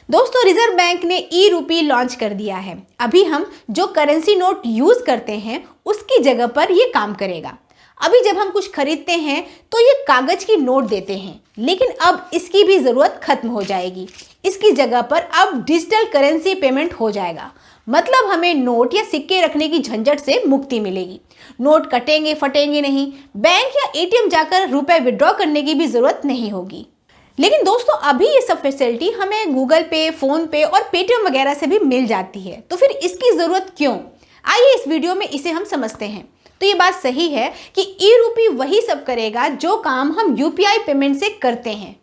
दोस्तों, reserve bank ने ई रूपी लॉन्च कर दिया है। अभी हम जो करेंसी नोट यूज करते हैं उसकी जगह पर ये काम करेगा। अभी जब हम कुछ खरीदते हैं तो ये कागज की नोट देते हैं, लेकिन अब इसकी भी जरूरत खत्म हो जाएगी। इसकी जगह पर अब डिजिटल करेंसी पेमेंट हो जाएगा। मतलब हमें नोट या सिक्के रखने की झंझट से मुक्ति मिलेगी। नोट कटेंगे फटेंगे नहीं, बैंक या एटीएम जाकर रुपए विड्रॉ करने की भी जरूरत नहीं होगी। लेकिन दोस्तों, अभी ये सब फैसिलिटी हमें गूगल पे, फोन पे और पेटीएम वगैरह से भी मिल जाती है, तो फिर इसकी जरूरत क्यों? आइए इस वीडियो में इसे हम समझते हैं। तो ये बात सही है कि ई रूपी वही सब करेगा जो काम हम यूपीआई पेमेंट से करते हैं।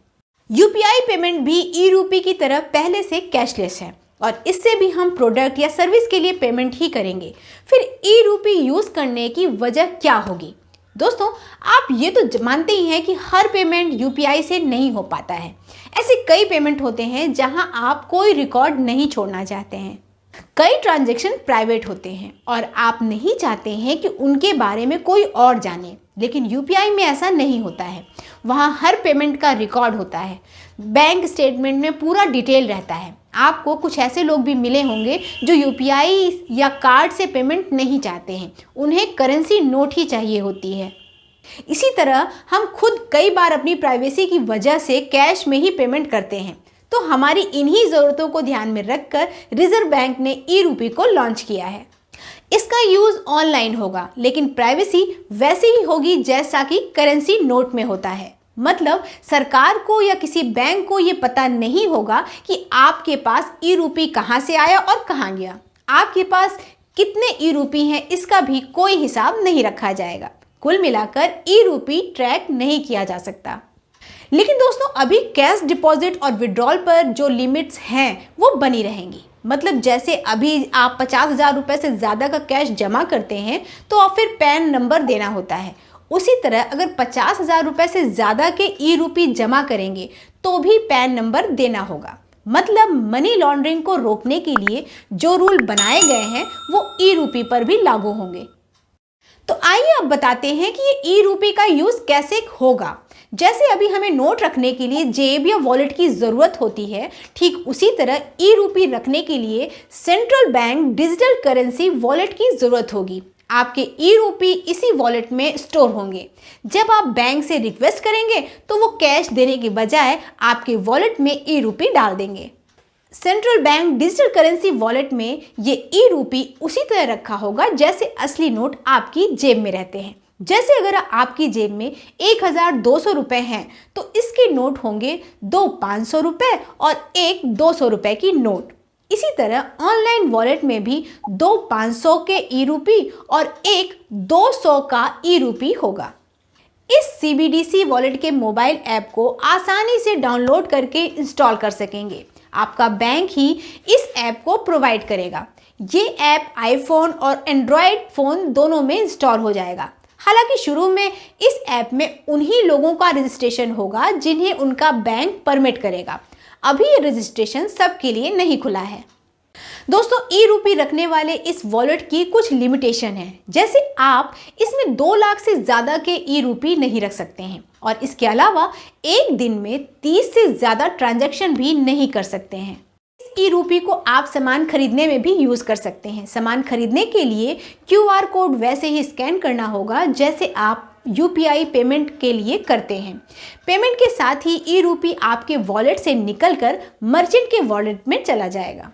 यूपीआई पेमेंट भी ई रूपी की तरह पहले से कैशलेस है और इससे भी हम प्रोडक्ट या सर्विस के लिए पेमेंट ही करेंगे। फिर ई रूपी यूज करने की वजह क्या होगी? दोस्तों, आप ये तो मानते ही हैं कि हर पेमेंट यूपीआई से नहीं हो पाता है। ऐसे कई पेमेंट होते हैं जहां आप कोई रिकॉर्ड नहीं छोड़ना चाहते हैं। कई ट्रांजैक्शन प्राइवेट होते हैं और आप नहीं चाहते हैं कि उनके बारे में कोई और जाने। लेकिन यूपीआई में ऐसा नहीं होता है। वहाँ हर पेमेंट का रिकॉर्ड होता है। बैंक स्टेटमेंट में पूरा डिटेल रहता है। आपको कुछ ऐसे लोग भी मिले होंगे जो यूपीआई या कार्ड से पेमेंट नहीं चाहते हैं, उन्हें करेंसी नोट ही चाहिए होती है। इसी तरह हम खुद कई बार अपनी प्राइवेसी की वजह से कैश में ही पेमेंट करते हैं। तो हमारी इन्हीं ज़रूरतों को ध्यान में रखकर रिजर्व बैंक ने ई रूपी को लॉन्च किया है। इसका यूज़ ऑनलाइन होगा, लेकिन प्राइवेसी वैसे ही होगी जैसा कि करेंसी नोट में होता है। मतलब सरकार को या किसी बैंक को ये पता नहीं होगा कि आपके पास ई रूपी कहाँ से आया और कहाँ गया। आपके पास कितने ई रूपी हैं इसका भी कोई हिसाब नहीं रखा जाएगा। कुल मिलाकर ई रूपी ट्रैक नहीं किया जा सकता। लेकिन दोस्तों, अभी कैश डिपॉजिट और विड्रॉल पर जो लिमिट्स हैं वो बनी रहेंगी। मतलब जैसे अभी आप 50,000 रुपये से ज़्यादा का कैश जमा करते हैं तो आप फिर पैन नंबर देना होता है। उसी तरह अगर 50,000 रुपये से ज़्यादा के ई रूपी जमा करेंगे तो भी पैन नंबर देना होगा। मतलब मनी लॉन्ड्रिंग को रोकने के लिए जो रूल बनाए गए हैं वो ई रूपी पर भी लागू होंगे। तो आइए अब बताते हैं कि ये ई रूपी का यूज़ कैसे होगा। जैसे अभी हमें नोट रखने के लिए जेब या वॉलेट की ज़रूरत होती है, ठीक उसी तरह ई रूपी रखने के लिए central bank digital currency wallet की ज़रूरत होगी। आपके ई रूपी इसी वॉलेट में स्टोर होंगे। जब आप बैंक से रिक्वेस्ट करेंगे तो वो कैश देने के बजाय आपके वॉलेट में ई रूपी डाल देंगे। Central bank digital currency wallet में ये ई रूपी उसी तरह रखा होगा जैसे असली नोट आपकी जेब में रहते हैं। जैसे अगर आपकी जेब में 1,200 रुपये हैं तो इसके नोट होंगे 2 500 रुपये और 1 200 रुपये की नोट। इसी तरह ऑनलाइन वॉलेट में भी 2 500 के ई रूपी और 1 200 का ई रूपी होगा। इस सीबीडीसी वॉलेट के मोबाइल ऐप को आसानी से डाउनलोड करके इंस्टॉल कर सकेंगे। आपका बैंक ही इस ऐप को प्रोवाइड करेगा। ये ऐप आईफोन और एंड्रॉयड फ़ोन दोनों में इंस्टॉल हो जाएगा। हालांकि शुरू में इस ऐप में उन्हीं लोगों का रजिस्ट्रेशन होगा जिन्हें उनका बैंक परमिट करेगा। अभी ये रजिस्ट्रेशन सबके लिए नहीं खुला है। दोस्तों, ई रूपी रखने वाले इस वॉलेट की कुछ लिमिटेशन है। जैसे आप इसमें 2 लाख से ज़्यादा के ई रूपी नहीं रख सकते हैं और इसके अलावा एक दिन में 30 से ज़्यादा ट्रांजैक्शन भी नहीं कर सकते हैं। ई रूपी को आप सामान खरीदने में भी यूज़ कर सकते हैं। सामान खरीदने के लिए क्यूआर कोड वैसे ही स्कैन करना होगा जैसे आप यूपीआई पेमेंट के लिए करते हैं। पेमेंट के साथ ही ई रूपी आपके वॉलेट से निकलकर मर्चेंट के वॉलेट में चला जाएगा।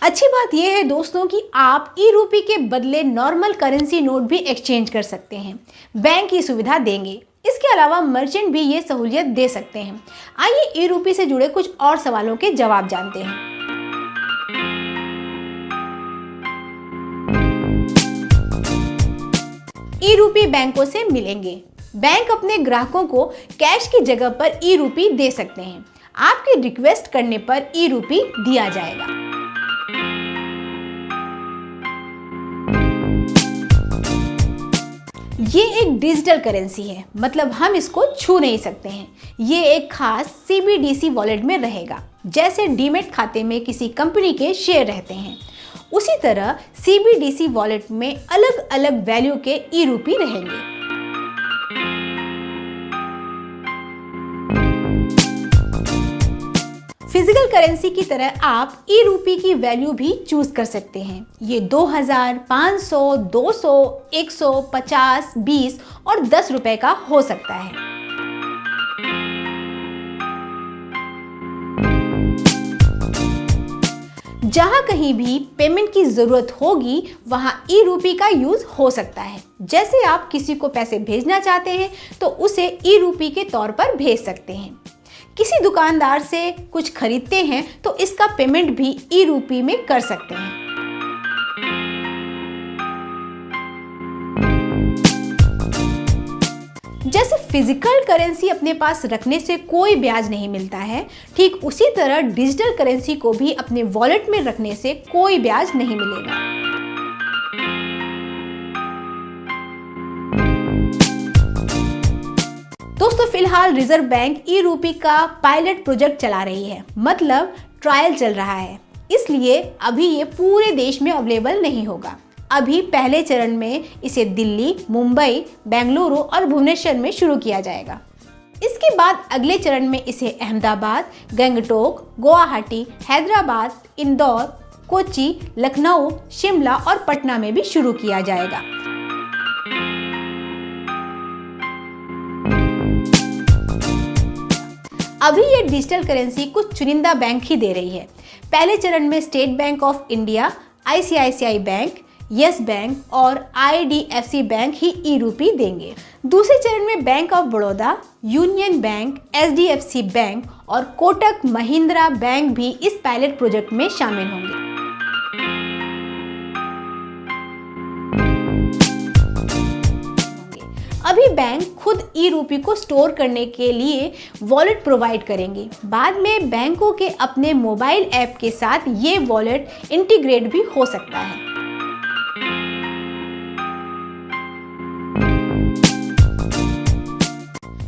अच्छी बात यह है दोस्तों कि आप ई रूपी के बदले नॉर्मल करेंसी नोट भी एक्सचेंज कर सकते हैं। बैंक ये सुविधा देंगे। इसके अलावा मर्चेंट भी ये सहूलियत दे सकते हैं। आइए ई रूपी से जुड़े कुछ और सवालों के जवाब जानते हैं। ई रूपी बैंकों से मिलेंगे। बैंक अपने ग्राहकों को कैश की जगह पर ई रूपी दे सकते हैं। आपके रिक्वेस्ट करने पर ई रूपी दिया जाएगा। ये एक डिजिटल करेंसी है, मतलब हम इसको छू नहीं सकते हैं। ये एक खास सीबीडीसी वॉलेट में रहेगा। जैसे डीमैट खाते में किसी कंपनी के शेयर रहते हैं, उसी तरह सीबीडीसी वॉलेट में अलग अलग वैल्यू के ई रूपी रहेंगे। फिजिकल करेंसी की तरह आप ई रूपी की वैल्यू भी चूज कर सकते हैं। ये 2000, 500, 200, 100, 50, 20 और 10 रुपए का हो सकता है। जहां कहीं भी पेमेंट की जरूरत होगी वहां ई रूपी का यूज हो सकता है। जैसे आप किसी को पैसे भेजना चाहते हैं तो उसे ई रूपी के तौर पर भेज सकते हैं। किसी दुकानदार से कुछ खरीदते हैं तो इसका पेमेंट भी ई रूपी में कर सकते हैं। जैसे फिजिकल करेंसी अपने पास रखने से कोई ब्याज नहीं मिलता है, ठीक उसी तरह डिजिटल करेंसी को भी अपने वॉलेट में रखने से कोई ब्याज नहीं मिलेगा। दोस्तों, फिलहाल रिजर्व बैंक ई रूपी का पायलट प्रोजेक्ट चला रही है, मतलब ट्रायल चल रहा है, इसलिए अभी ये पूरे देश में अवेलेबल नहीं होगा। अभी पहले चरण में इसे दिल्ली, मुंबई, बेंगलुरु और भुवनेश्वर में शुरू किया जाएगा। इसके बाद अगले चरण में इसे अहमदाबाद, गंगटोक, गुवाहाटी, हैदराबाद, इंदौर, कोच्चि, लखनऊ, शिमला और पटना में भी शुरू किया जाएगा। अभी ये डिजिटल करेंसी कुछ चुनिंदा बैंक ही दे रही है। पहले चरण में state bank of India, ICICI bank, yes bank और IDFC बैंक ही ई रूपी देंगे। दूसरे चरण में bank of Baroda, union bank, HDFC bank और कोटक महिंद्रा बैंक भी इस पायलट प्रोजेक्ट में शामिल होंगे। अभी बैंक खुद ई रूपी को स्टोर करने के लिए वॉलेट प्रोवाइड करेंगे। बाद में बैंकों के अपने मोबाइल ऐप के साथ ये वॉलेट इंटीग्रेट भी हो सकता है।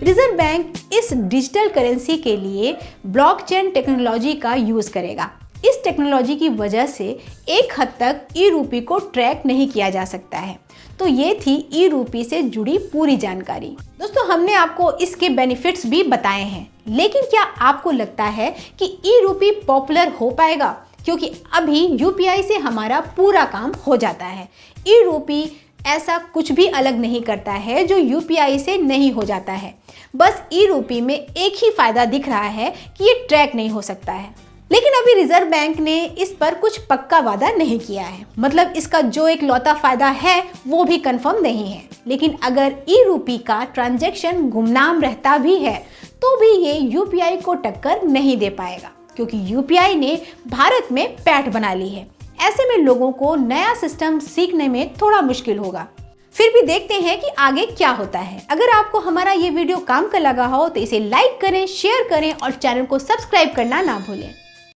रिजर्व बैंक इस डिजिटल करेंसी के लिए ब्लॉकचेन टेक्नोलॉजी का यूज करेगा। इस टेक्नोलॉजी की वजह से एक हद तक ई रूपी को ट्रैक नहीं किया जा सकता है। तो ये थी ई रूपी से जुड़ी पूरी जानकारी। दोस्तों, हमने आपको इसके बेनिफिट्स भी बताए हैं, लेकिन क्या आपको लगता है कि ई रूपी पॉपुलर हो पाएगा? क्योंकि अभी यूपीआई से हमारा पूरा काम हो जाता है। ई रूपी ऐसा कुछ भी अलग नहीं करता है जो यूपीआई से नहीं हो जाता है। बस ई रूपी में एक ही फायदा दिख रहा है कि ये ट्रैक नहीं हो सकता है। लेकिन अभी रिजर्व बैंक ने इस पर कुछ पक्का वादा नहीं किया है, मतलब इसका जो एक लौता फायदा है वो भी कंफर्म नहीं है। लेकिन अगर ई रूपी का ट्रांजैक्शन गुमनाम रहता भी है तो भी ये यूपीआई को टक्कर नहीं दे पाएगा, क्योंकि यूपीआई ने भारत में पैठ बना ली है। ऐसे में लोगों को नया सिस्टम सीखने में थोड़ा मुश्किल होगा। फिर भी देखते हैं कि आगे क्या होता है। अगर आपको हमारा ये वीडियो काम का लगा हो तो इसे लाइक करें, शेयर करें और चैनल को सब्सक्राइब करना ना भूलें।